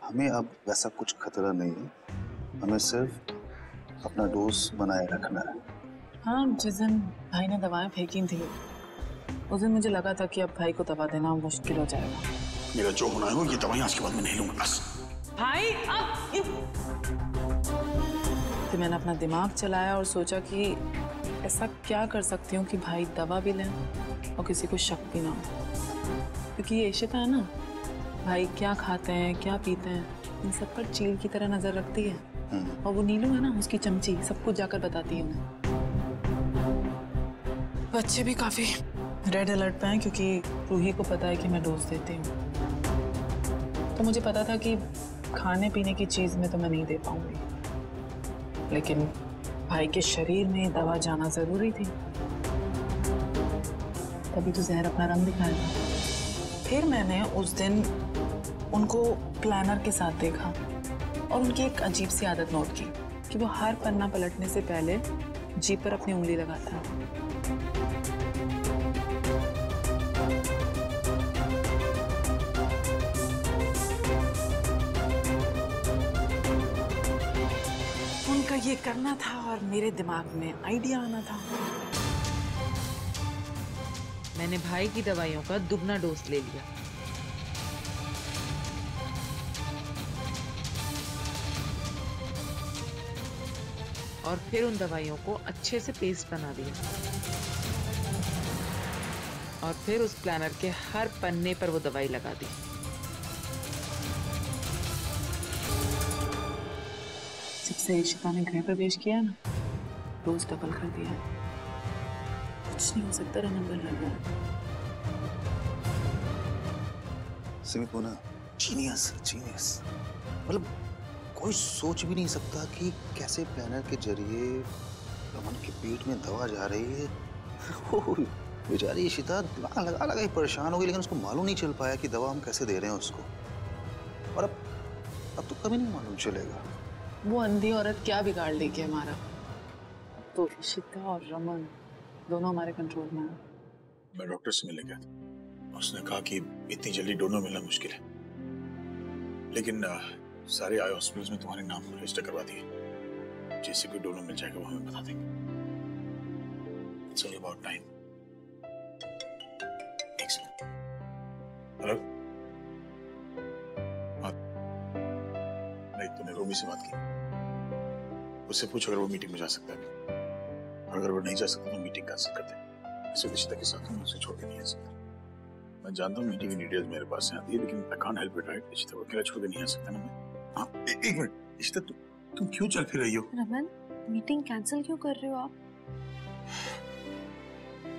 हमें अब वैसा कुछ खतरा नहीं है, हमें सिर्फ अपना डोज बनाए रखना है। हाँ, जिस दिन भाई ने दवाएं फेंकी थी उस दिन मुझे लगा था कि अब भाई को दवा देना मुश्किल हो जाएगा। मेरा जो होना है वो, ये दवाई आज के बाद मैं नहीं लूंगा बस। भाई अब तो मैंने अपना दिमाग चलाया और सोचा कि ऐसा क्या कर सकती हूँ कि भाई दवा भी लें और किसी को शक भी ना हो, क्योंकि ये इशिता है ना, भाई क्या खाते हैं क्या पीते हैं इन सब पर चील की तरह नजर रखती है, और वो नीलू है ना उसकी चमची, सब कुछ जाकर बताती है उन्हें। बच्चे भी काफी रेड अलर्ट पे हैं क्योंकि रूही को पता है कि मैं डोज देती हूँ, तो मुझे पता था कि खाने पीने की चीज में तो मैं नहीं दे पाऊंगी, लेकिन भाई के शरीर में दवा जाना जरूरी थी, तभी तो जहर अपना रंग दिखाएगा। फिर मैंने उस दिन उनको प्लानर के साथ देखा और उनकी एक अजीब सी आदत नोट की कि वो हर पन्ना पलटने से पहले जीप पर अपनी उंगली लगाता है। उनका ये करना था और मेरे दिमाग में आइडिया आना था। मैंने भाई की दवाइयों का दुगना डोज ले लिया। और फिर उन दवाइयों को अच्छे से पेस्ट बना दिया और फिर उस प्लानर के हर पन्ने पर वो दवाई लगा दी। जब से इशिता ने घर प्रवेश किया ना, डोज डबल कर दिया। कुछ नहीं हो सकता रमन लगा। सिमित वो ना जीनियस जीनियस, मतलब कोई सोच भी नहीं सकता कि कैसे प्लानर के जरिए रमन के पेट में दवा जा रही है। बेचारी इशिता दिमाग लगा लगा ही परेशान हो गई, लेकिन उसको मालूम नहीं चल पाया कि दवा हम कैसे दे रहे हैं उसको, और अब तो कभी नहीं मालूम चलेगा। वो अंधी औरत क्या बिगाड़ लेगी हमारा, तो इशिता और रमन दोनों हमारे कंट्रोल में हैं। मैं डॉक्टर से मिलने गया था, उसने कहा कि इतनी जल्दी डोनर मिलना मुश्किल है, लेकिन सारे आई हॉस्पिटल्स में तुम्हारे नाम रजिस्टर करवा दिए। जैसे कोई डोनर मिल जाएगा वो हमें बता देंगे। It's only about time. एक सेकंड। हेलो, नहीं तूने रोमी से बात की? उससे पूछ अगर वो मीटिंग में जा सकता है, और अगर वो नहीं जा सकता तो मीटिंग कैंसिल कर दे। इसे रिश्ता के साथ मैं उसे छोड़ के नहीं आ सकता। मैं जानता हूँ मीटिंग की डिटेल्स मेरे पास आती है, लेकिन I can't help it, right? रिश्ता को अकेला छोड़ के नहीं आ सकता ना मैं। हाँ, एक मिनट रिश्ता, तुम क्यों चल फिर रही हो? रमन, मीटिंग कैंसिल क्यों कर रहे हो आप?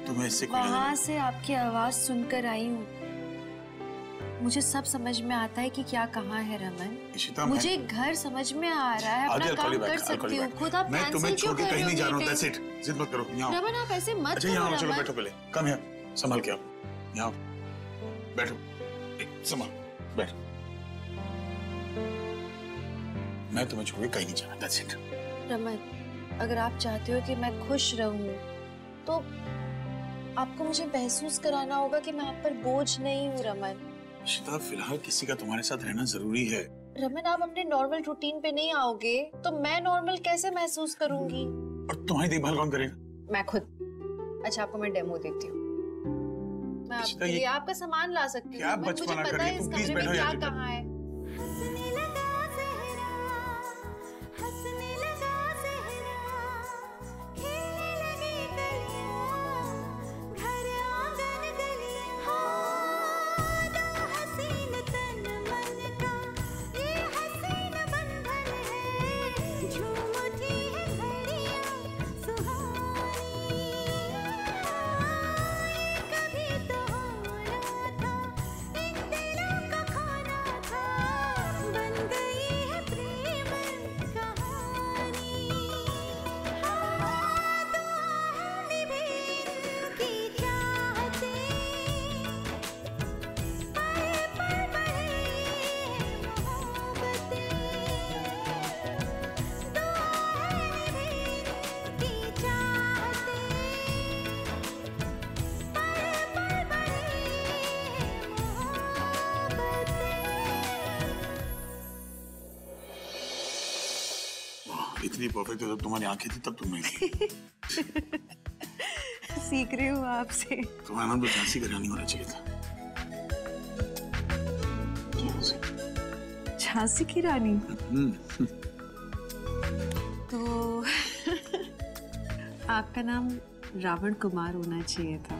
तुम्हें इससे वहां से आपकी आवाज सुनकर आई हूँ। मुझे सब समझ में आता है कि क्या कहाँ है रमन। मुझे घर समझ में आ रहा है, अपना काम कर सकती हूँ खुद। आप मैं तुम्हें छोड़ के कहीं नहीं जा रहा हूँ, दैट्स इट। जिद मत करो। यहाँ रमन, आप ऐसे मत करो। यहाँ चलो, बैठो पहले। कम है, संभाल के आओ। यहाँ बैठो, संभाल, बैठ। मैं तुम्हें छोड़ के कहीं नहीं जाना, दैट्स इट। रमन, अगर आप चाहते हो कि मैं खुश रहूं, तो आपको मुझे महसूस कराना होगा कि मैं आप पर बोझ नहीं हूँ। रमन, इशिता, फिलहाल किसी का तुम्हारे साथ रहना जरूरी है। रमन, आप अपने नॉर्मल रूटीन पे नहीं आओगे तो मैं नॉर्मल कैसे महसूस करूंगी? और तुम्हारी देखभाल कौन करेगा? मैं खुद। अच्छा, आपको मैं डेमो देती हूँ। मैं आपके लिए आपका सामान ला सकती हूँ। क्या बचपना कर रही है? तुम प्लीज बैठो यार। क्या कहाँ है? इतनी परफेक्ट है, जब तुम्हारी आंखें थी तब तुम नहीं थी। सीख रही हूँ आपसे। तुम्हारा नाम तो झांसी का रानी होना चाहिए था। झांसी की रानी? तो आपका नाम रावण कुमार होना चाहिए था।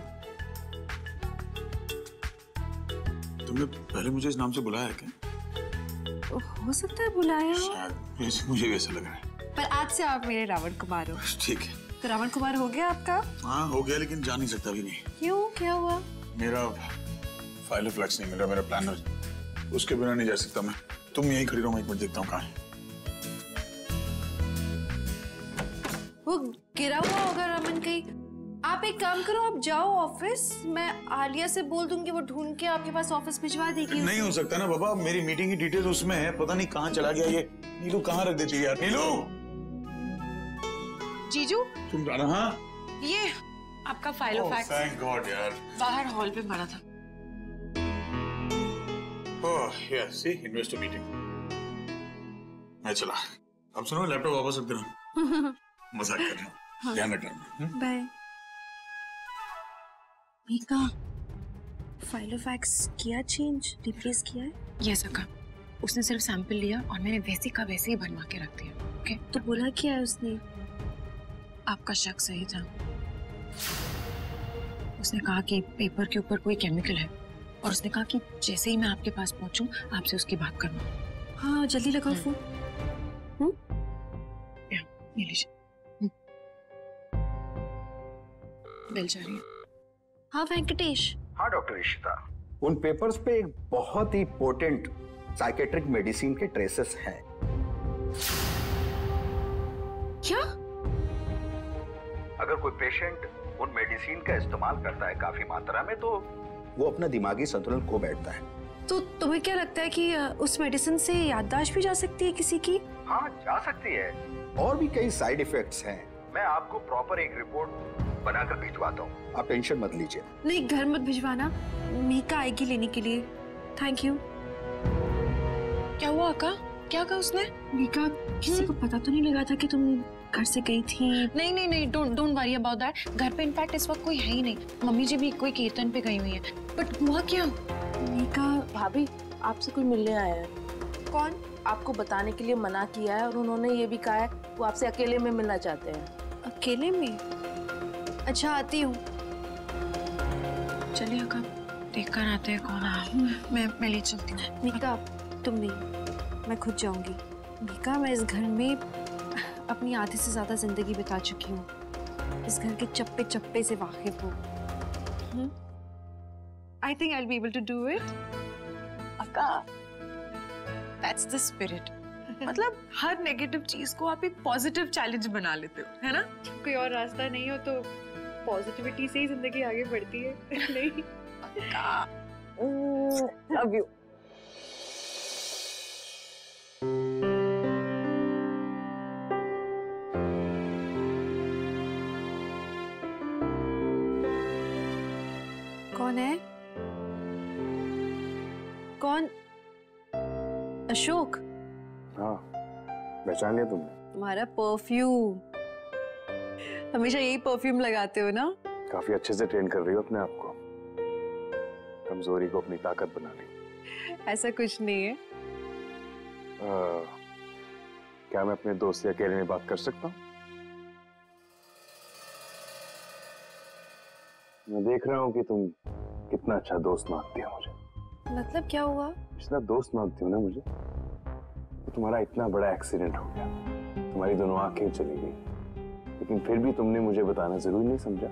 तुमने पहले मुझे इस नाम से बुलाया क्या? हो सकता है बुलाया हो। शायद, मुझे वैसा लग रहा है। पर आज से आप मेरे रावण कुमार हो। ठीक है। तो रावण कुमार हो गया आपका? हाँ हो गया, लेकिन जा नहीं सकता अभी नहीं। क्यों, क्या हुआ? मेरा फाइल फ्लैक्स नहीं मिला, मेरा प्लानर, उसके बिना नहीं जा सकता मैं। तुम यहीं खड़ी रहो, मैं एक मिनट देखता हूँ कहाँ है। वो गिरा हुआ होगा रमन कहीं। आप एक काम करो, आप जाओ ऑफिस, मैं आलिया से बोल दूंगी, वो ढूंढ के आपके पास ऑफिस भिजवा देगी। नहीं हो सकता ना बाबा, मेरी मीटिंग की डिटेल्स उसमें है, पता नहीं कहाँ चला गया ये। नीलू कहाँ रख देती है यार। नीलू! जीजू तुम जाना। हाँ ये आपका file of facts. Thank God यार, बाहर हॉल पे पड़ा था। ओह यस, सी इन्वेस्टर मीटिंग। मैं चला। अब सुनो, लैपटॉप वापस रख देना। मजाक कर रहा हूँ, ध्यान रखना। बाय। मीका, फाइल ऑफ फैक्ट्स किया चेंज, रिप्लेस किया है? यस अक्का, उसने सिर्फ सैंपल लिया और मैंने वैसे का वैसे ही बनवा के रख दिया। ओके? तो बोला क्या है उसने? आपका शक सही था। उसने कहा कि पेपर के ऊपर कोई केमिकल है और उसने कहा कि जैसे ही मैं आपके पास पहुंचूं आपसे उसकी बात करना। हाँ जल्दी लगाओ फोन। ये लीजिए। बिल जा रही है। हाँ वेंकटेश। हाँ डॉक्टर इशिता, उन पेपर्स पे एक बहुत ही पोटेंट साइकेट्रिक मेडिसिन के ट्रेसेस हैं। क्या? अगर कोई पेशेंट उन मेडिसिन का इस्तेमाल करता है काफी मात्रा में, तो वो अपना दिमागी संतुलन खो बैठता है। तो तुम्हें क्या लगता है कि उस मेडिसिन से याददाश्त भी जा सकती है किसी की? हाँ जा सकती है, और भी कई साइड इफेक्ट्स हैं। मैं आपको प्रॉपर एक रिपोर्ट बनाकर भिजवाता हूँ, आप टेंशन मत लीजिए। नहीं घर मत भिजवाना, मीका आएगी लेने के लिए। Thank you. क्या हुआ अक्का? क्या कहा उसने? मीका, किसी को पता तो नहीं लगा था कि तुम घर से गई थी? नहीं नहीं नहीं, डोंट वरी अबाउट दैट। घर पे इनफैक्ट इस वक्त कोई है ही नहीं। मम्मी जी भी कोई कीर्तन पे गई हुई है। बट हुआ क्या? मीका भाभी, आपसे कोई मिलने आया है। कौन? आपको बताने के लिए मना किया है और उन्होंने ये भी कहा है वो आपसे अकेले में मिलना चाहते हैं। अकेले में? अच्छा आती हूँ। चलिए अक्का, देख कर आते हैं कौन आया। मैं ले चलती हूँ। मीका तुम नहीं, मैं खुद जाऊंगी। मीका मैं इस घर में अपनी आधे से ज्यादा जिंदगी बिता चुकी हूँ, इस घर के चप्पे चप्पे से वाकिफ हूँ। I think I'll be able to do it. अक्का, that's the spirit. मतलब हर नेगेटिव चीज को आप एक पॉजिटिव चैलेंज बना लेते हो, है ना? कोई और रास्ता नहीं हो तो पॉजिटिविटी से ही जिंदगी आगे बढ़ती है। नहीं लव यू। कौन है? कौन? अशोक? हाँ, पहचान लिया तुमने? तुम्हारा परफ्यूम, हमेशा यही परफ्यूम लगाते हो ना? काफी अच्छे से ट्रेन कर रही हो अपने आप को, कमजोरी को अपनी ताकत बना रही। ऐसा कुछ नहीं है। क्या मैं अपने दोस्त से अकेले में बात कर सकता हूँ? मैं देख रहा हूँ कि तुम कितना अच्छा दोस्त मानती हो मुझे। मतलब क्या हुआ? इतना दोस्त मानती हो ना मुझे, तो तुम्हारा इतना बड़ा एक्सीडेंट हो गया, तुम्हारी दोनों आंखें चली गई, लेकिन फिर भी तुमने मुझे बताना जरूरी नहीं समझा?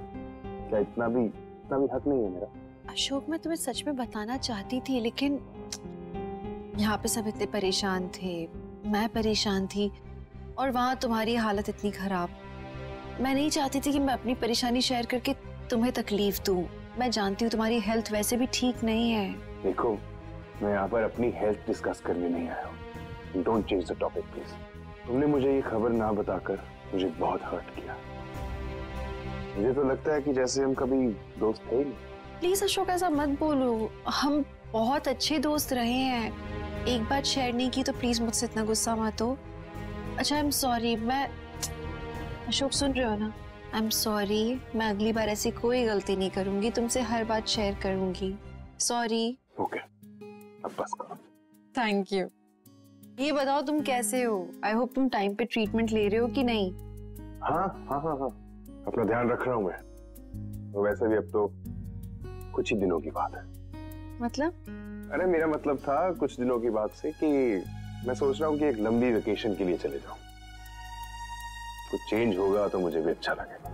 क्या इतना भी हक नहीं है मेरा? अशोक मैं तुम्हें सच में बताना चाहती थी, लेकिन यहाँ पे सब इतने परेशान थे, मैं परेशान थी, और वहाँ तुम्हारी हालत इतनी खराब। मैं नहीं चाहती थी कि मैं अपनी परेशानी शेयर करके तुम्हें तकलीफ दूं। मैं जानती हूँ तुम्हारी हेल्थ वैसे भी ठीक नहीं है। देखो, मैं यहाँ पर अपनी हेल्थ डिस्कस करने नहीं आया हूँ। Don't change the topic please. तुमने मुझे ये खबर ना बताकर मुझे बहुत हर्ट किया। मुझे तो लगता है कि जैसे हम कभी दोस्त थे ही नहीं। प्लीज अशोक ऐसा मत बोलो, हम बहुत अच्छे दोस्त रहे हैं। एक बात शेयर नहीं की तो प्लीज मुझसे इतना गुस्सा मत हो। अच्छा आई एम सॉरी, मैं अशोक सुन रहे हो ना? आई एम सॉरी, मैं अगली बार ऐसी कोई गलती नहीं करूंगी, तुमसे हर बात शेयर करूंगी। सॉरी। ओके, अब बस करो। Thank you. ये बताओ तुम कैसे हो? आई होप तुम टाइम पे ट्रीटमेंट ले रहे हो कि नहीं? हाँ हाँ हाँ हाँ, अपना ध्यान रख रहा हूँ मैं। तो वैसे भी अब तो कुछ ही दिनों की बात है। मतलब? अरे मेरा मतलब था कुछ दिनों की बात से कि मैं सोच रहा हूँ कि एक लंबी वेकेशन के लिए चले जाऊँ। कुछ चेंज होगा तो मुझे भी अच्छा लगेगा।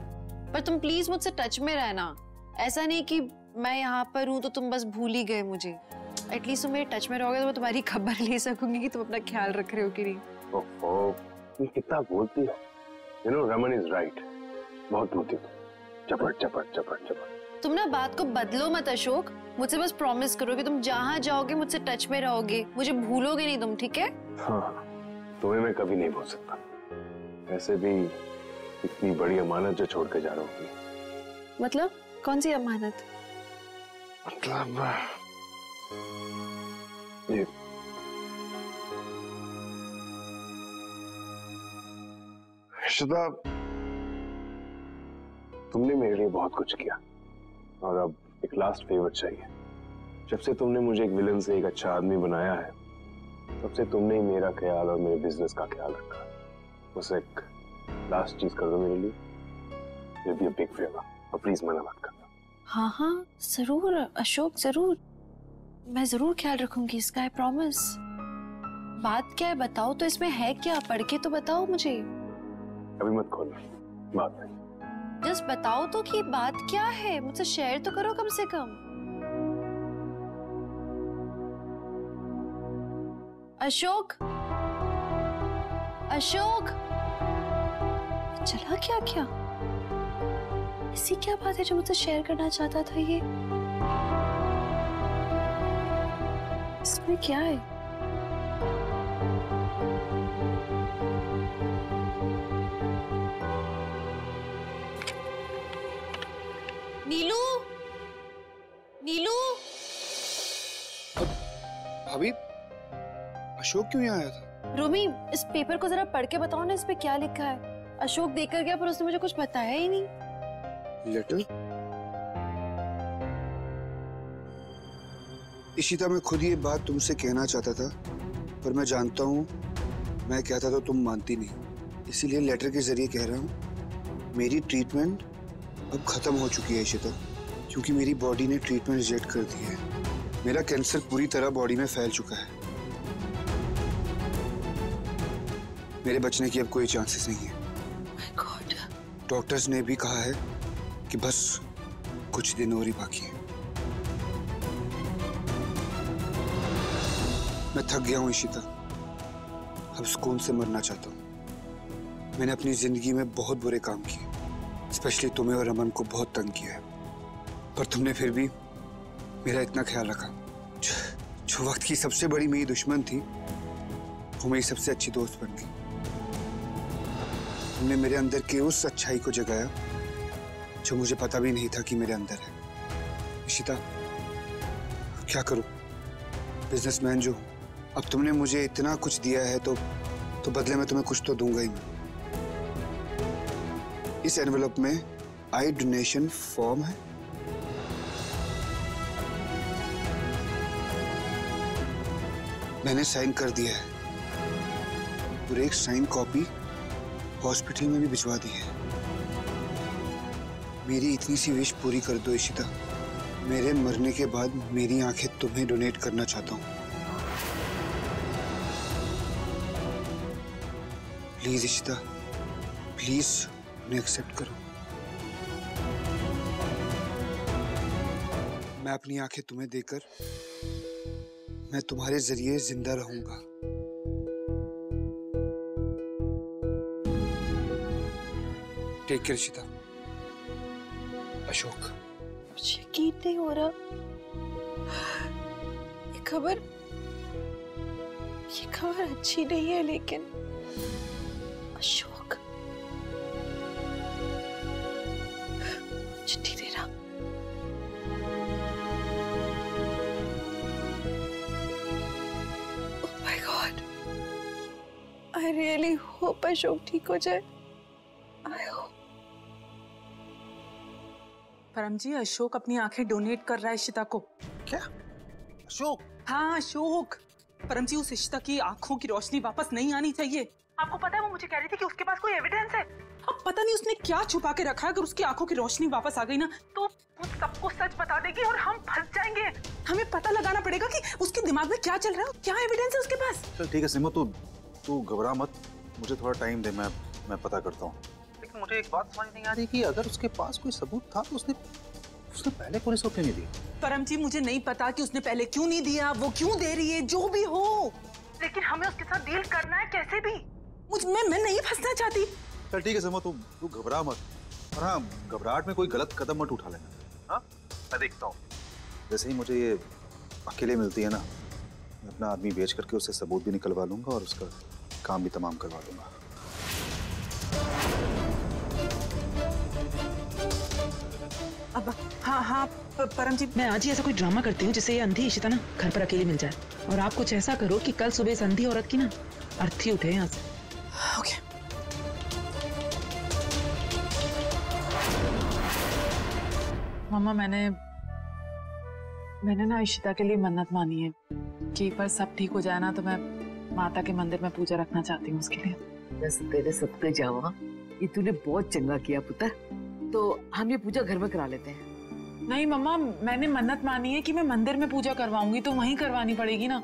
पर तुम प्लीज मुझसे टच में रहना। ऐसा नहीं कि मैं यहाँ पर हूँ तो तुम बस भूल ही गए मुझे। एटलीस्ट तुम मेरे टच में रहोगे तो मैं तुम्हारी खबर ले सकूंगी कि तुम अपना ख्याल रख रहे हो कि नहीं। ओहो, तुम कितना बोलती हो। You know Raman is right, बहुत बोलती हो। चपट चपट चपट चपट। तुम ना बात को बदलो मत अशोक, मुझसे बस प्रॉमिस करो कि तुम जहाँ जाओगे मुझसे टच में रहोगे, मुझे भूलोगे नहीं तुम, ठीक है? हाँ, तुम्हें मैं कभी नहीं भूल सकता। वैसे भी इतनी बड़ी अमानत जो छोड़ के जा रहा हूँ। मतलब कौन सी अमानत? मतलब ये श्रद्धा, तुमने मेरे लिए बहुत कुछ किया और अब एक लास्ट फेवर चाहिए। जब से तुमने मुझे एक विलन से एक अच्छा आदमी बनाया है, तब से तुमने ही मेरा ख्याल और मेरे बिजनेस का ख्याल रखा। बस एक लास्ट चीज कर दो मेरे लिए, will be a big favour, और प्लीज मना मत करना। हाँ हाँ जरूर अशोक, जरूर, मैं जरूर ख्याल रखूंगी इसका, आई प्रॉमिस। बात क्या है बताओ तो, इसमें है क्या? पढ़ के तो बताओ मुझे। अभी मत खोलो, बात नहीं। जस्ट बताओ तो कि बात क्या है, मुझसे शेयर तो करो कम से कम। अशोक, अशोक, चला क्या? क्या ऐसी क्या बात है जो मुझसे शेयर करना चाहता था ये? इसमें क्या है? नीलू, नीलू। भाभी, अशोक क्यों यहाँ आया था? रोमी, इस पेपर को जरा पढ़ के बताओ ना, इस पे क्या लिखा है? अशोक देखकर गया पर उसने मुझे कुछ बताया ही नहीं। लेटर? इशिता, मैं खुद ये बात तुमसे कहना चाहता था, पर मैं जानता हूँ मैं कहता तो तुम मानती नहीं, इसीलिए लेटर के जरिए कह रहा हूँ। मेरी ट्रीटमेंट अब खत्म हो चुकी है इशिता, क्योंकि मेरी बॉडी ने ट्रीटमेंट रिजेक्ट कर दी है। मेरा कैंसर पूरी तरह बॉडी में फैल चुका है। मेरे बचने की अब कोई चांसेस नहीं है। My God. डॉक्टर्स ने भी कहा है कि बस कुछ दिन और ही बाकी है। मैं थक गया हूँ इशिता, अब सुकून से मरना चाहता हूँ। मैंने अपनी जिंदगी में बहुत बुरे काम किए, स्पेशली तुम्हें और रमन को बहुत तंग किया है, पर तुमने फिर भी मेरा इतना ख्याल रखा। जो वक्त की सबसे बड़ी मेरी दुश्मन थी, वो मेरी सबसे अच्छी दोस्त बन गई। तुमने मेरे अंदर की उस अच्छाई को जगाया जो मुझे पता भी नहीं था कि मेरे अंदर है। इशिता, क्या करूं? बिजनेसमैन जो हूं, अब तुमने मुझे इतना कुछ दिया है तो बदले में तुम्हें कुछ तो दूंगा ही मैं। इस एनवेलप में आई डोनेशन फॉर्म है। मैंने साइन कर दिया है और एक साइन कॉपी हॉस्पिटल में भी भिजवा दी है। मेरी इतनी सी विश पूरी कर दो इशिता, मेरे मरने के बाद मेरी आंखें तुम्हें डोनेट करना चाहता हूँ। प्लीज इशिता, प्लीज उन्हें एक्सेप्ट करो। मैं अपनी आंखें तुम्हें देकर मैं तुम्हारे जरिए जिंदा रहूंगा। Take care Ishita. अशोक। मुझे यकीन नहीं हो रहा, ये खबर अच्छी नहीं है, लेकिन अशोक चिट्ठी दे रहा। Oh my God, I really hope Ashok ठीक हो जाए। I hope। परम जी, अशोक अपनी आंखें डोनेट कर रहा है इशिता को। क्या? अशोक? हाँ अशोक। परम जी, उस इशिता की आंखों की रोशनी वापस नहीं आनी चाहिए। आपको पता है वो मुझे कह रही थी कि उसके पास कोई एविडेंस है। अब पता नहीं उसने क्या छुपा के रखा है। अगर उसकी आंखों की रोशनी वापस आ गई ना तो वो सबको सच बता देगी और हम फंस जाएंगे। हमें पता लगाना पड़ेगा कि उसके दिमाग में क्या चल रहा है, क्या एविडेंस है उसके पास। चल ठीक है सिमो, तू घबरा मत, मुझे थोड़ा टाइम दे, मैं पता करता हूँ। लेकिन मुझे एक बात समझ नहीं आ रही कि अगर उसके पास कोई सबूत था तो उसने पहले पुलिस को क्यों नहीं दी? परम जी, मुझे नहीं पता कि उसने पहले क्यों नहीं दिया, वो क्यों दे रही है, जो भी हो, लेकिन हमें उसके साथ डील करना है कैसे भी। मैं नहीं फंसना चाहती। चल ठीक है सिमो, तू घबरा मत, और हाँ, घबराहट में कोई गलत कदम मत उठा लेना। हाँ, मैं देखता हूँ। जैसे ही मुझे ये अकेले मिलती है ना, मैं अपना आदमी बेच करके उससे सबूत भी निकलवा लूंगा और उसका काम भी तमाम करवा दूंगा। अब हाँ परम जी, मैं आज ही ऐसा कोई ड्रामा करती हूँ जिससे ये अंधी इशिता ना घर पर अकेली मिल जाए, और आप कुछ ऐसा करो कि कल सुबह इस अंधी औरत की ना अर्थी उठे यहाँ से। ओके। मम्मा, मैंने ना इशिता के लिए मन्नत मानी है कि एक बार सब ठीक हो जाए ना तो मैं माता के मंदिर में पूजा रखना चाहती हूँ उसके लिए। बस तेरे सबके जावा, ये तूने बहुत चंगा किया पुत्र। तो हम ये पूजा घर में करा लेते हैं। नहीं मम्मा, मैंने मन्नत मानी है कि मैं मंदिर में पूजा करवाऊंगी, तो वहीं करवानी पड़ेगी ना।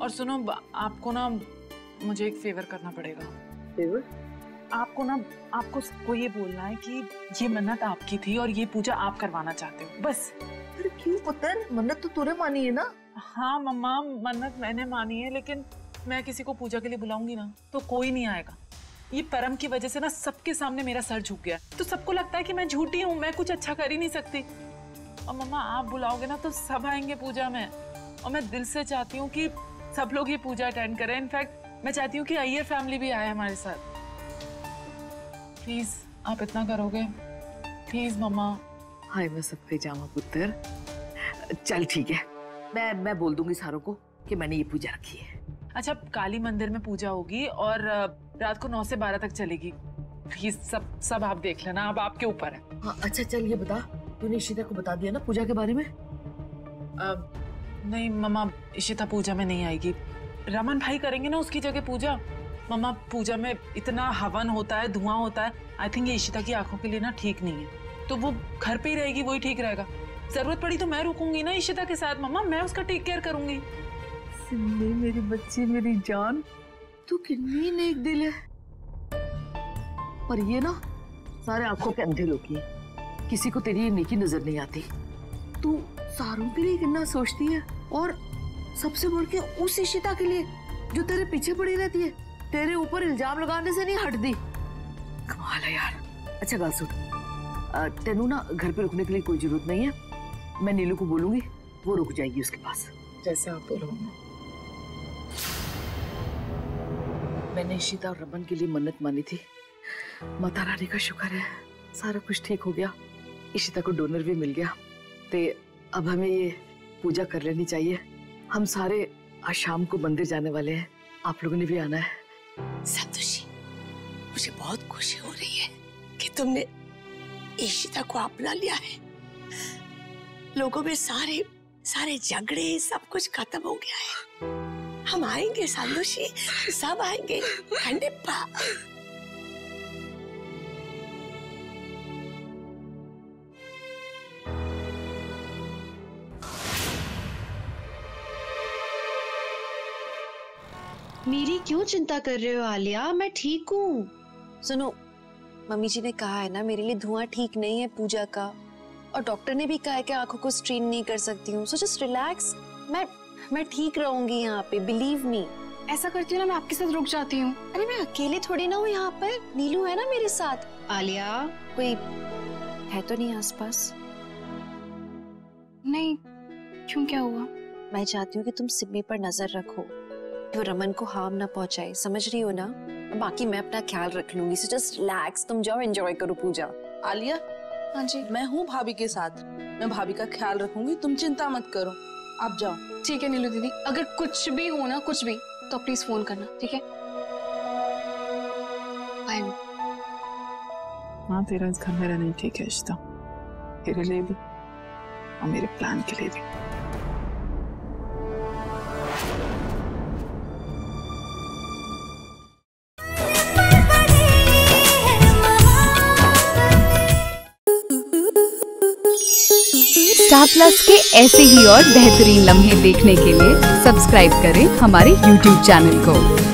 और सुनो, आपको ना मुझे एक फेवर करना पड़ेगा। फेवर? आपको सबको ये बोलना है कि ये मन्नत आपकी थी और ये पूजा आप करवाना चाहते हो, बस। अरे क्यों पुत्र, मन्नत तो तूने मानी है ना। हाँ मम्मा, मन्नत मैंने मानी है, लेकिन मैं किसी को पूजा के लिए बुलाऊंगी ना तो कोई नहीं आएगा। ये परम की वजह से ना सबके सामने मेरा सर झुक गया, तो सबको लगता है कि मैं झूठी हूँ, मैं कुछ अच्छा कर ही नहीं सकती। और मम्मा, आप बुलाओगे ना तो सब आएंगे पूजा में, और मैं दिल से चाहती हूँ कि सब लोग ये पूजा अटेंड करें। इनफैक्ट मैं चाहती हूँ कि अय्यर फैमिली भी आए हमारे साथ। प्लीज आप इतना करोगे? प्लीज मम्मा। हाय मैं सबके जावा पुत्र। चल ठीक है, मैं बोल दूंगी सारों को कि मैंने ये पूजा रखी है। अच्छा, काली मंदिर में पूजा होगी और रात को 9 से 12 तक चलेगी। प्लीज सब आप देख लेना, अब आपके ऊपर है। हाँ अच्छा, चल ये बता, तूने इशिता को बता दिया ना पूजा के बारे में? नहीं मम्मा, इशिता पूजा में नहीं आएगी। रमन भाई करेंगे ना उसकी जगह पूजा। मम्मा, पूजा में इतना हवन होता है, धुआं होता है, आई थिंक ये इशिता की आंखों के लिए ना ठीक नहीं है, तो वो घर पे ही रहेगी, वही ठीक रहेगा। जरूरत पड़ी तो मैं रुकूंगी ना इशिता के साथ। मम्मा, मैं उसका टेक केयर करूंगी। सिमली मेरी बच्ची, मेरी जान, तू कितनी नेक दिल है। और ये ना सारे आंखों के अंधे लोग ही है, किसी को तेरी ये नेकी नजर नहीं आती। तू सारों के लिए कितना सोचती है, और सबसे बढ़ के उस इशिता के लिए जो तेरे पीछे पड़ी रहती है, तेरे ऊपर इल्जाम लगाने से नहीं हटती। कमाल है यार। अच्छा गल सुन, तेनू ना घर पे रुकने के लिए कोई जरूरत नहीं है, मैं नीलू को बोलूंगी, वो रुक जाएगी उसके पास। जैसे आप बोलो। मैंने इशिता और रमन के लिए मन्नत मानी थी, माता रानी का शुक्र है सारा कुछ ठीक हो गया। इशिता को डोनर भी मिल गया, ते अब हमें ये पूजा कर लेनी चाहिए। हम सारे आज शाम को मंदिर जाने वाले हैं, आप लोगों ने भी आना है। संतोषी, मुझे बहुत खुशी हो रही है कि तुमने इशिता को अपना लिया है। लोगों में सारे झगड़े सब कुछ खत्म हो गया है। हम आएंगे संतोषी, सब आएंगे खंडिप्पा। मेरी क्यों चिंता कर रहे हो आलिया, मैं ठीक हूँ। सुनो, मम्मी जी ने कहा है ना मेरे लिए धुआं ठीक नहीं है पूजा का, और डॉक्टर ने भी कहा है कि आंखों को स्ट्रेन नहीं कर सकती हूँ। सो जस्ट रिलैक्स, मैं ठीक रहूंगी यहाँ पे, बिलीव मी। ऐसा करती हूँ ना, मैं आपके साथ रुक जाती हूँ। अरे मैं अकेले थोड़ी ना हूँ यहाँ पर, नीलू है ना मेरे साथ। आलिया, कोई है तो नहीं आसपास? नहीं, क्यों, क्या हुआ? मैं चाहती हूँ कि तुम सिमी पर नजर रखो, तो रमन को हार्म ना पहुंचाए, समझ रही हो ना? बाकी मैं अपना ख्याल रख लूंगी। सो जस्ट रिलैक्स, तुम जाओ एंजॉय करो पूजा। आलिया, हाँ जी, मैं हूँ भाभी के साथ, मैं भाभी का ख्याल रखूंगी, तुम चिंता मत करो, आप जाओ। ठीक है नीलू दीदी, अगर कुछ भी हो ना, कुछ भी, तो प्लीज फोन करना, ठीक है? हाँ, तेरा इस घर में रहना ही ठीक है इशिता, तेरे लिए भी और मेरे प्लान के लिए भी। स्टार प्लस के ऐसे ही और बेहतरीन लम्हे देखने के लिए सब्सक्राइब करें हमारे YouTube चैनल को।